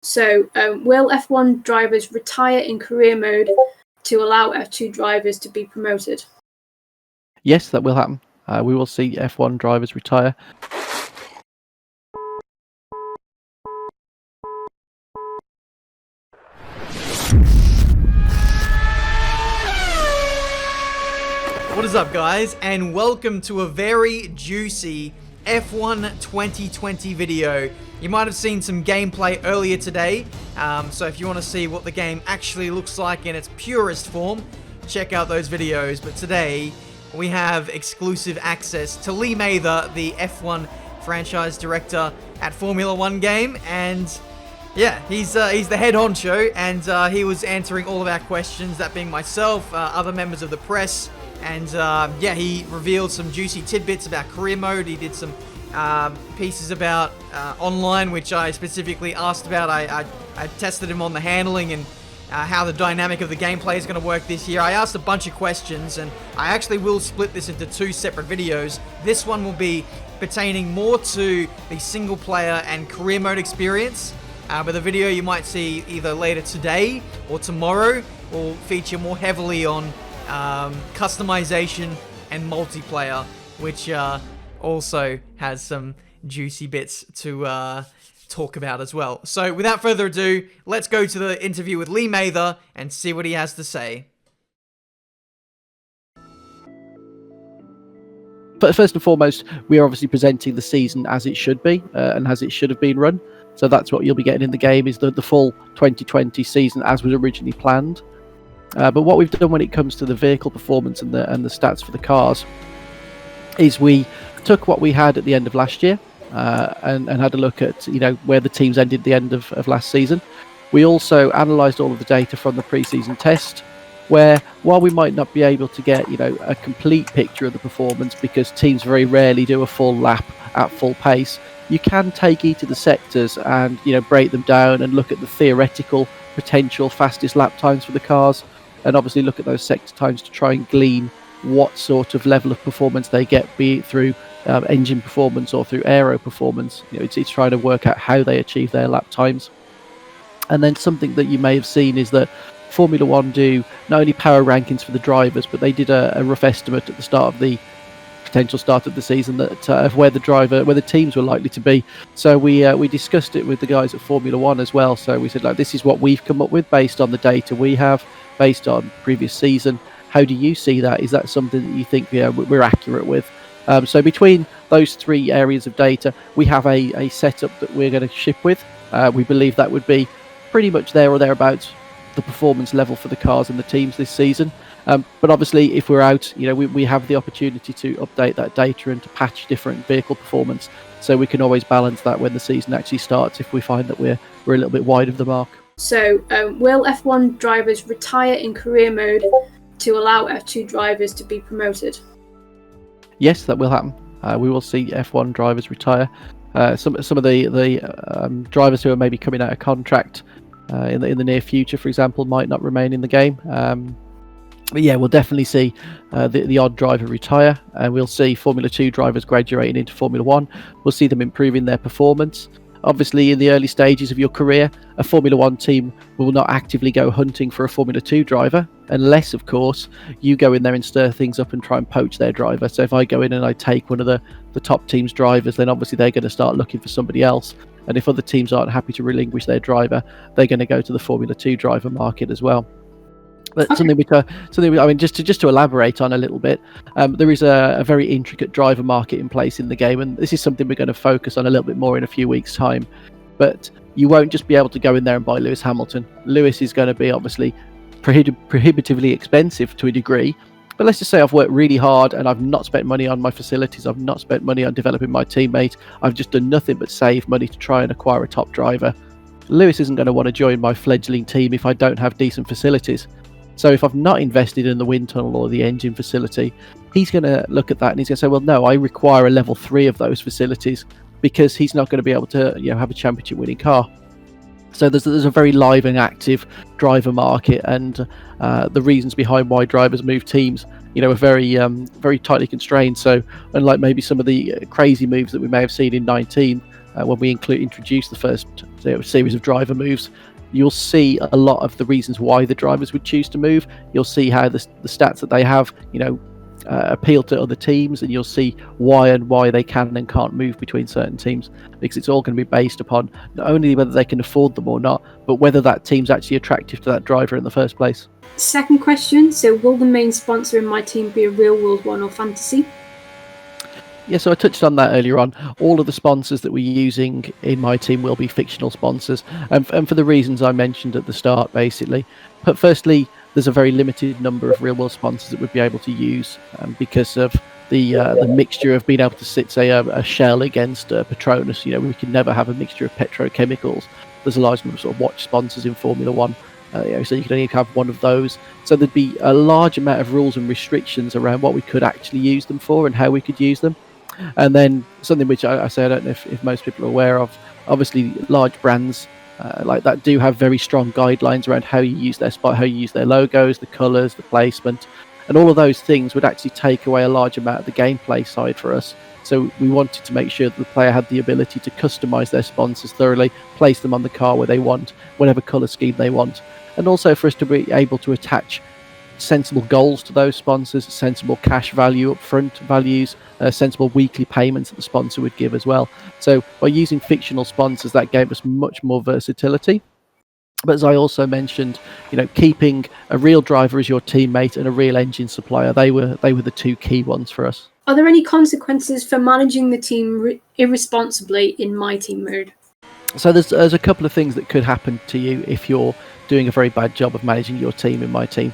So, will F1 drivers retire in career mode to allow F2 drivers to be promoted? Yes, that will happen. We will see F1 drivers retire. What is up, guys, and welcome to a very juicy F1 2020 video. You might have seen some gameplay earlier today, so if you want to see what the game actually looks like in its purest form, check out those videos. But today we have exclusive access to Lee Mather, the F1 franchise director at Formula One game, and yeah, he's the head honcho, and he was answering all of our questions, that being myself, other members of the press. And yeah, he revealed some juicy tidbits about career mode. He did some pieces about online, which I specifically asked about. I tested him on the handling and how the dynamic of the gameplay is going to work this year. I asked a bunch of questions, and I actually will split this into two separate videos. This one will be pertaining more to the single player and career mode experience, but the video you might see either later today or tomorrow will feature more heavily on customization and multiplayer, which also has some juicy bits to talk about as well. So without further ado, let's go to the interview with Lee Mather and see what he has to say. But first and foremost, we are obviously presenting the season as it should be and as it should have been run. So that's what you'll be getting in the game, is the full 2020 season as was originally planned. But what we've done when it comes to the vehicle performance and the stats for the cars is we took what we had at the end of last year and had a look at where the teams ended the end of last season. We also analysed all of the data from the pre-season test, where while we might not be able to get a complete picture of the performance because teams very rarely do a full lap at full pace, you can take each of the sectors and break them down and look at the theoretical potential fastest lap times for the cars, and obviously look at those sector times to try and glean what sort of level of performance they get, be it through engine performance or through aero performance. It's trying to work out how they achieve their lap times. And then something that you may have seen is that Formula One do not only power rankings for the drivers, but they did a rough estimate at the start of the potential start of the season that of where the teams were likely to be. So we discussed it with the guys at Formula One as well. So we said, this is what we've come up with based on the data we have, based on previous season. How do you see that? Is that something that you think we're accurate with? So between those three areas of data, we have a setup that we're going to ship with. We believe that would be pretty much there or thereabouts the performance level for the cars and the teams this season. But obviously, if we're out, we have the opportunity to update that data and to patch different vehicle performance. So we can always balance that when the season actually starts if we find that we're a little bit wide of the mark. So, will F1 drivers retire in career mode to allow F2 drivers to be promoted? Yes, that will happen. We will see F1 drivers retire. Some of the drivers who are maybe coming out of contract in the near future, for example, might not remain in the game. But yeah, we'll definitely see the odd driver retire, and we'll see Formula 2 drivers graduating into Formula 1. We'll see them improving their performance. Obviously, in the early stages of your career, a Formula 1 team will not actively go hunting for a Formula 2 driver, unless, of course, you go in there and stir things up and try and poach their driver. So if I go in and I take one of the top team's drivers, then obviously they're going to start looking for somebody else. And if other teams aren't happy to relinquish their driver, they're going to go to the Formula 2 driver market as well. But okay. Just to elaborate on a little bit, there is a very intricate driver market in place in the game, and this is something we're going to focus on a little bit more in a few weeks' time. But you won't just be able to go in there and buy Lewis Hamilton. Lewis is going to be obviously prohibitively expensive to a degree. But let's just say I've worked really hard and I've not spent money on my facilities. I've not spent money on developing my teammate. I've just done nothing but save money to try and acquire a top driver. Lewis isn't going to want to join my fledgling team if I don't have decent facilities. So if I've not invested in the wind tunnel or the engine facility, he's going to look at that and he's going to say, well, no, I require a level 3 of those facilities, because he's not going to be able to have a championship winning car. So there's a very live and active driver market, and the reasons behind why drivers move teams are very tightly constrained. So unlike maybe some of the crazy moves that we may have seen in 19, when we introduce the first series of driver moves, you'll see a lot of the reasons why the drivers would choose to move. You'll see how the stats that they have, appeal to other teams, and you'll see why they can and can't move between certain teams, because it's all going to be based upon not only whether they can afford them or not, but whether that team's actually attractive to that driver in the first place. Second question, so will the main sponsor in my team be a real world one or fantasy? Yeah, so I touched on that earlier on. All of the sponsors that we're using in my team will be fictional sponsors, and for the reasons I mentioned at the start, basically. But firstly, there's a very limited number of real-world sponsors that we'd be able to use because of the mixture of being able to sit, say, a Shell against Petronas. We can never have a mixture of petrochemicals. There's a large number of sort of watch sponsors in Formula One. So you can only have one of those. So there'd be a large amount of rules and restrictions around what we could actually use them for and how we could use them. And then something which I don't know if most people are aware of, obviously large brands like that do have very strong guidelines around how you use their spot, how you use their logos, the colours, the placement, and all of those things would actually take away a large amount of the gameplay side for us. So we wanted to make sure that the player had the ability to customise their sponsors thoroughly, place them on the car where they want, whatever colour scheme they want, and also for us to be able to attach sensible goals to those sponsors, sensible cash value upfront values, sensible weekly payments that the sponsor would give as well. So by using fictional sponsors, that gave us much more versatility. But as I also mentioned, keeping a real driver as your teammate and a real engine supplier, they were the two key ones for us. Are there any consequences for managing the team irresponsibly in my team mode? So there's a couple of things that could happen to you if you're doing a very bad job of managing your team in my team.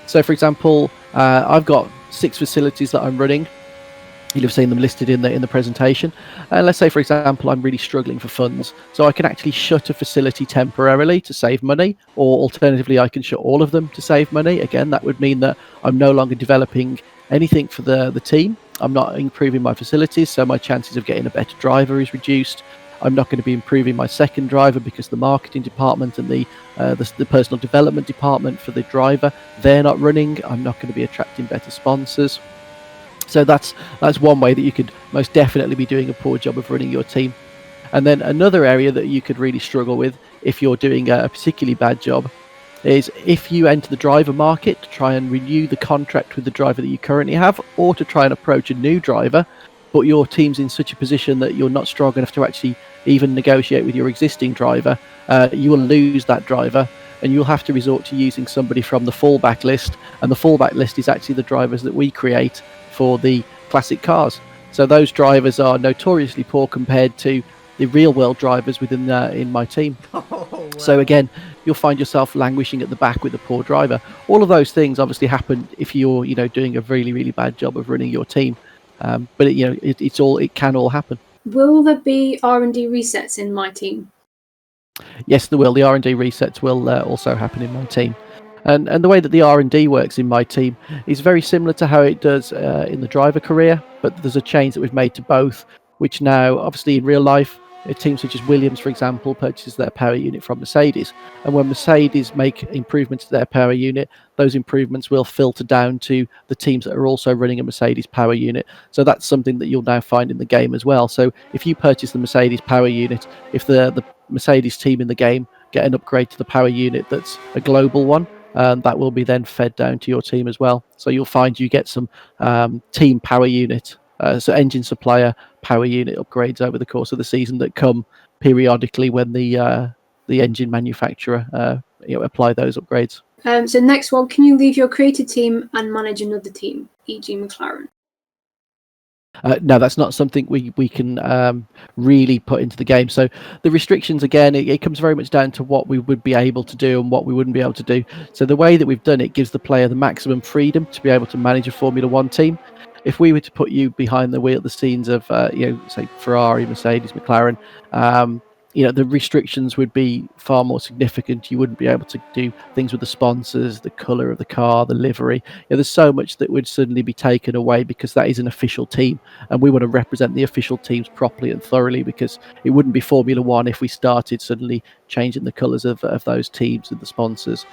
So, for example, I've got 6 facilities that I'm running. You'll have seen them listed in the presentation. Let's say, for example, I'm really struggling for funds. So I can actually shut a facility temporarily to save money, or alternatively, I can shut all of them to save money. Again, that would mean that I'm no longer developing anything for the team. I'm not improving my facilities, so my chances of getting a better driver is reduced. I'm not going to be improving my second driver because the marketing department and the personal development department for the driver, they're not running. I'm not going to be attracting better sponsors. So that's one way that you could most definitely be doing a poor job of running your team. And then another area that you could really struggle with if you're doing a particularly bad job is if you enter the driver market to try and renew the contract with the driver that you currently have, or to try and approach a new driver, but your team's in such a position that you're not strong enough to actually even negotiate with your existing driver, you will lose that driver, and you'll have to resort to using somebody from the fallback list. And the fallback list is actually the drivers that we create for the classic cars. So those drivers are notoriously poor compared to the real world drivers within in my team. Oh, wow. So again, you'll find yourself languishing at the back with a poor driver. All of those things obviously happen if you're doing a really, really bad job of running your team. But it can all happen. Will there be R&D resets in my team? Yes, there will. The R&D resets will also happen in my team. And the way that the R&D works in my team is very similar to how it does in the driver career, but there's a change that we've made to both, which now, obviously in real life, teams such as Williams, for example, purchases their power unit from Mercedes. And when Mercedes make improvements to their power unit, those improvements will filter down to the teams that are also running a Mercedes power unit. So that's something that you'll now find in the game as well. So if you purchase the Mercedes power unit, if the Mercedes team in the game get an upgrade to the power unit that's a global one, that will be then fed down to your team as well. So you'll find you get some team power unit, so engine supplier power unit upgrades over the course of the season that come periodically when the engine manufacturer apply those upgrades. So next one, can you leave your created team and manage another team, e.g. McLaren? No, that's not something we can really put into the game. So the restrictions, again, it comes very much down to what we would be able to do and what we wouldn't be able to do. So the way that we've done it gives the player the maximum freedom to be able to manage a Formula One team. If we were to put you behind the wheel at the scenes of, say Ferrari, Mercedes, McLaren, the restrictions would be far more significant. You wouldn't be able to do things with the sponsors, the colour of the car, the livery. There's so much that would suddenly be taken away because that is an official team, and we want to represent the official teams properly and thoroughly, because it wouldn't be Formula One if we started suddenly changing the colours of those teams and the sponsors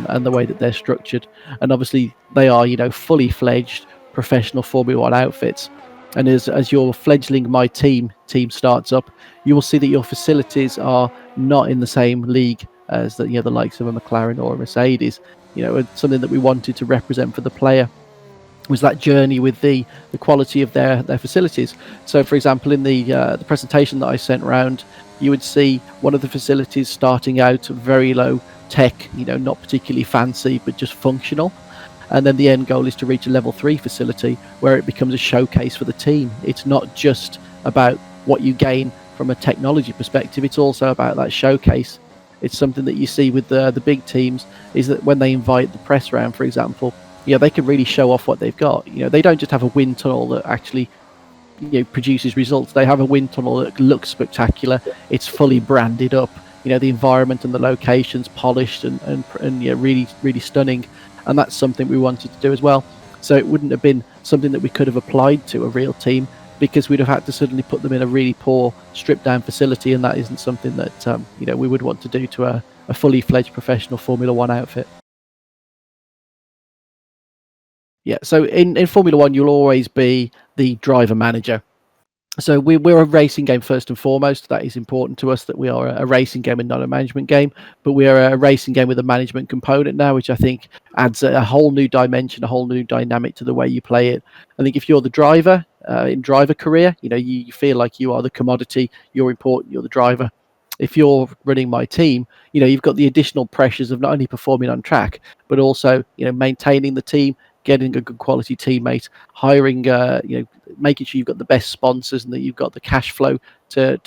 and the way that they're structured. And obviously they are, fully fledged professional Formula One outfits. And as your fledgling My Team starts up, you will see that your facilities are not in the same league as the likes of a McLaren or a Mercedes. Something that we wanted to represent for the player was that journey with the quality of their facilities. So, for example, in the presentation that I sent around, you would see one of the facilities starting out very low tech, not particularly fancy, but just functional. And then the end goal is to reach a level 3 facility where it becomes a showcase for the team. It's not just about what you gain from a technology perspective, it's also about that showcase. It's something that you see with the big teams, is that when they invite the press round, for example, they can really show off what they've got. They don't just have a wind tunnel that actually produces results. They have a wind tunnel that looks spectacular. It's fully branded up. The environment and the locations polished and really, really stunning. And that's something we wanted to do as well. So it wouldn't have been something that we could have applied to a real team, because we'd have had to suddenly put them in a really poor, stripped down facility, and that isn't something that we would want to do to a fully fledged professional Formula One outfit. Yeah, so in Formula One, you'll always be the driver manager. So we're a racing game first and foremost. That is important to us, that we are a racing game and not a management game. But we are a racing game with a management component now, which I think adds a whole new dimension, a whole new dynamic to the way you play it. I think if you're the driver in driver career, you feel like you are the commodity. You're important. You're the driver. If you're running My Team, you've got the additional pressures of not only performing on track, but also maintaining the team, getting a good quality teammate, hiring, making sure you've got the best sponsors and that you've got the cash flow to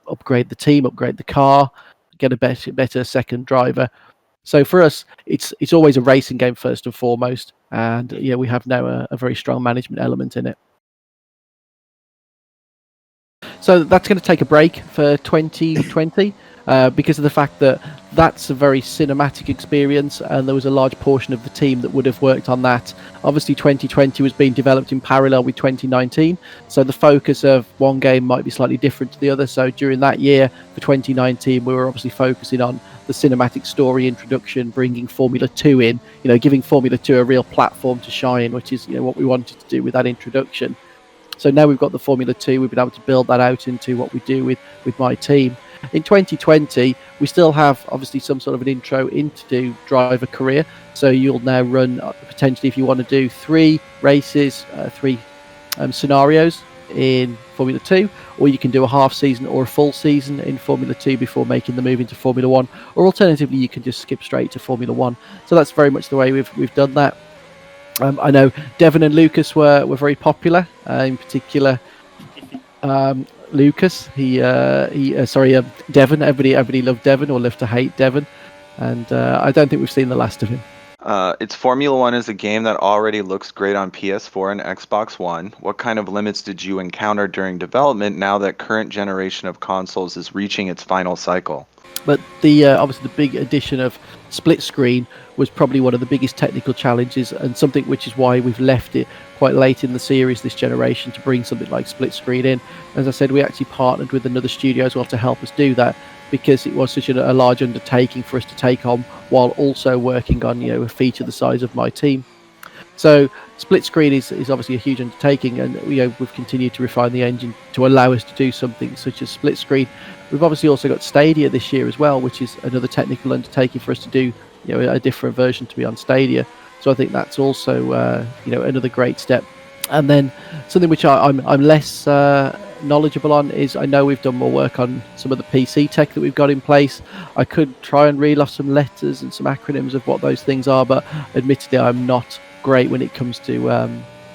upgrade the team, upgrade the car, get a better second driver. So for us, it's always a racing game first and foremost, and we have now a very strong management element in it. So that's going to take a break for 2020 because of the fact that that's a very cinematic experience, and there was a large portion of the team that would have worked on that. Obviously 2020 was being developed in parallel with 2019, so the focus of one game might be slightly different to the other. So during that year for 2019, we were obviously focusing on the cinematic story introduction, bringing Formula 2 in, giving Formula 2 a real platform to shine, which is what we wanted to do with that introduction. So now we've got the Formula 2, we've been able to build that out into what we do with My Team. In 2020, we still have obviously some sort of an intro into driver career. So you'll now run potentially, if you want to do 3 races, 3 scenarios in Formula 2, or you can do a half season or a full season in Formula 2 before making the move into Formula 1, or alternatively you can just skip straight to Formula 1. So that's very much the way we've done that. I know Devon and Lucas were very popular. In particular, Lucas. Devon. Everybody loved Devon, or loved to hate Devon, and I don't think we've seen the last of him. It's Formula 1 is a game that already looks great on PS4 and Xbox One. What kind of limits did you encounter during development now that current generation of consoles is reaching its final cycle? But obviously the big addition of split screen was probably one of the biggest technical challenges, and something which is why we've left it quite late in the series this generation to bring something like split screen in. As I said, we actually partnered with another studio as well to help us do that, because it was such a large undertaking for us to take on, while also working on a feature the size of My Team. So split screen is obviously a huge undertaking, and we've continued to refine the engine to allow us to do something such as split screen. We've obviously also got Stadia this year as well, which is another technical undertaking for us to do a different version to be on Stadia. So I think that's also another great step. And then something which I'm less knowledgeable on is, I know we've done more work on some of the PC tech that we've got in place. I could try and reel off some letters and some acronyms of what those things are, but admittedly I'm not great when it comes to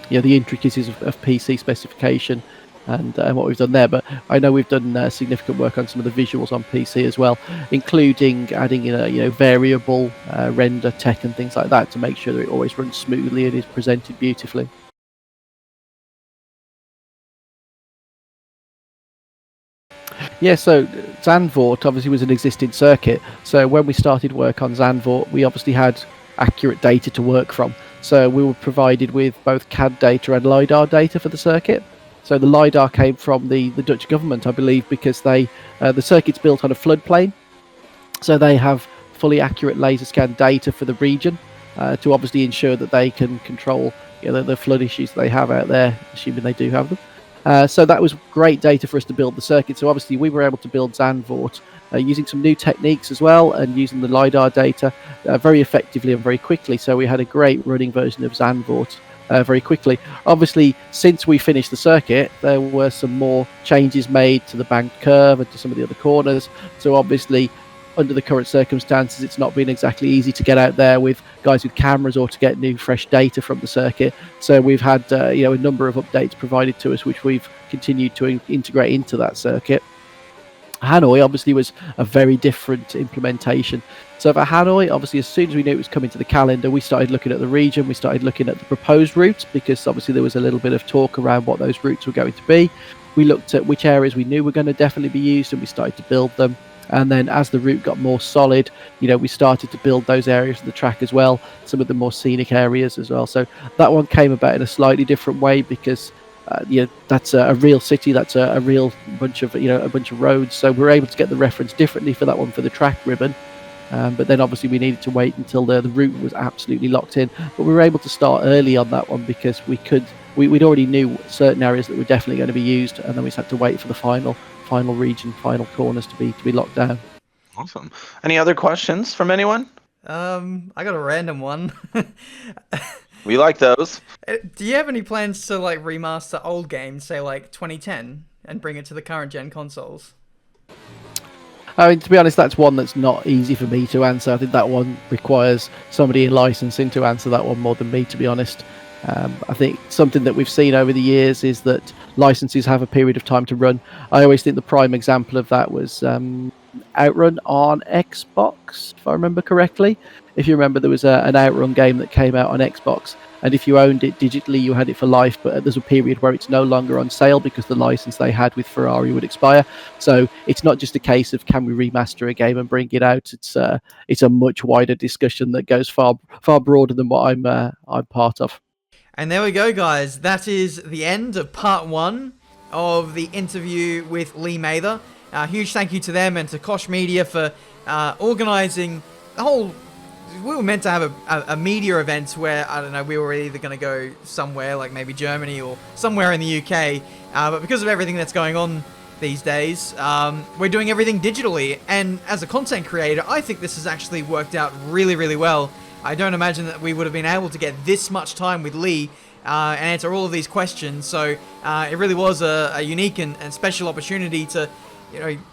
the intricacies of PC specification and what we've done there. But I know we've done significant work on some of the visuals on PC as well, including adding in variable render tech and things like that to make sure that it always runs smoothly and is presented beautifully. Yeah, so Zandvoort obviously was an existing circuit. So when we started work on Zandvoort, we obviously had accurate data to work from. So we were provided with both CAD data and LiDAR data for the circuit. So the LiDAR came from the Dutch government, I believe, because the circuit's built on a floodplain. So they have fully accurate laser scan data for the region to obviously ensure that they can control the flood issues they have out there, assuming they do have them. So that was great data for us to build the circuit. So obviously we were able to build Zandvoort using some new techniques as well, and using the LiDAR data very effectively and very quickly. So we had a great running version of Zandvoort very quickly. Obviously, since we finished the circuit, there were some more changes made to the banked curve and to some of the other corners. So obviously, under the current circumstances, it's not been exactly easy to get out there with guys with cameras or to get new fresh data from the circuit. So we've had a number of updates provided to us, which we've continued to integrate into that circuit. Hanoi obviously was a very different implementation. So for Hanoi, obviously as soon as we knew it was coming to the calendar, we started looking at the region, we started looking at the proposed routes, because obviously there was a little bit of talk around what those routes were going to be. We looked at which areas we knew were going to definitely be used, and we started to build them. And then as the route got more solid, we started to build those areas of the track as well, some of the more scenic areas as well. So that one came about in a slightly different way, because that's a real city, that's a real bunch of a bunch of roads. So we're able to get the reference differently for that one for the track ribbon. But then obviously we needed to wait until the route was absolutely locked in. But we were able to start early on that one, because we'd already knew certain areas that were definitely going to be used, and then we just had to wait for the final region, final corners to be locked down. Awesome. Any other questions from anyone? I got a random one. We like those. Do you have any plans to like remaster old games, say like 2010, and bring it to the current gen consoles? I mean, to be honest, that's one that's not easy for me to answer. I think that one requires somebody in licensing to answer that one more than me, to be honest. I think something that we've seen over the years is that licenses have a period of time to run. I always think the prime example of that was Outrun on Xbox, if I remember correctly. If you remember, there was an Outrun game that came out on Xbox, and if you owned it digitally, you had it for life, but there's a period where it's no longer on sale because the license they had with Ferrari would expire. So it's not just a case of can we remaster a game and bring it out. It's a much wider discussion that goes far broader than what I'm part of. And there we go, guys. That is the end of part 1 of the interview with Lee Mather. Huge thank you to them and to Kosh Media for organising the whole... We were meant to have a media event where, I don't know, we were either going to go somewhere, like maybe Germany or somewhere in the UK. But because of everything that's going on these days, we're doing everything digitally. And as a content creator, I think this has actually worked out really, really well. I don't imagine that we would have been able to get this much time with Lee and answer all of these questions. So it really was a unique and special opportunity to,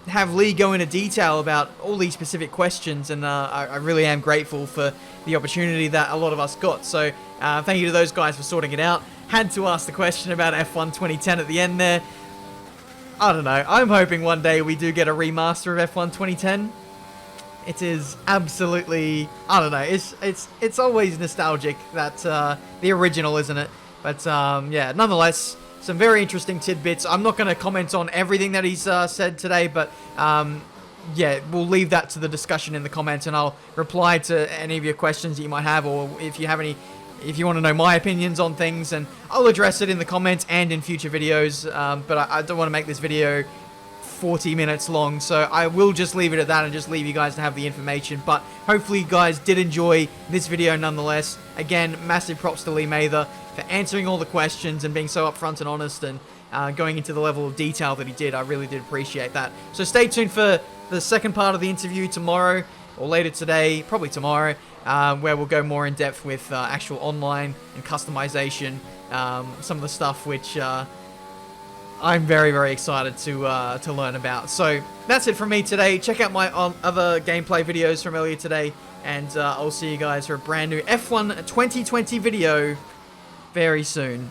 have Lee go into detail about all these specific questions. And I really am grateful for the opportunity that a lot of us got. So thank you to those guys for sorting it out. Had to ask the question about F1 2010 at the end there. I don't know. I'm hoping one day we do get a remaster of F1 2010. It is absolutely, I don't know, it's always nostalgic, that the original, isn't it? But yeah, nonetheless, some very interesting tidbits. I'm not going to comment on everything that he's said today, but yeah, we'll leave that to the discussion in the comments, and I'll reply to any of your questions that you might have, or if you have any, if you want to know my opinions on things, and I'll address it in the comments and in future videos. But I don't want to make this video 40 minutes long, so I will just leave it at that and just leave you guys to have the information. But hopefully you guys did enjoy this video nonetheless. Again, massive props to Lee Mather for answering all the questions and being so upfront and honest, and going into the level of detail that he did. I really did appreciate that. So stay tuned for the second part of the interview tomorrow, or later today, probably tomorrow, where we'll go more in depth with actual online and customization, some of the stuff which I'm very, very excited to learn about. So that's it from me today. Check out my other gameplay videos from earlier today, and I'll see you guys for a brand new F1 2020 video very soon.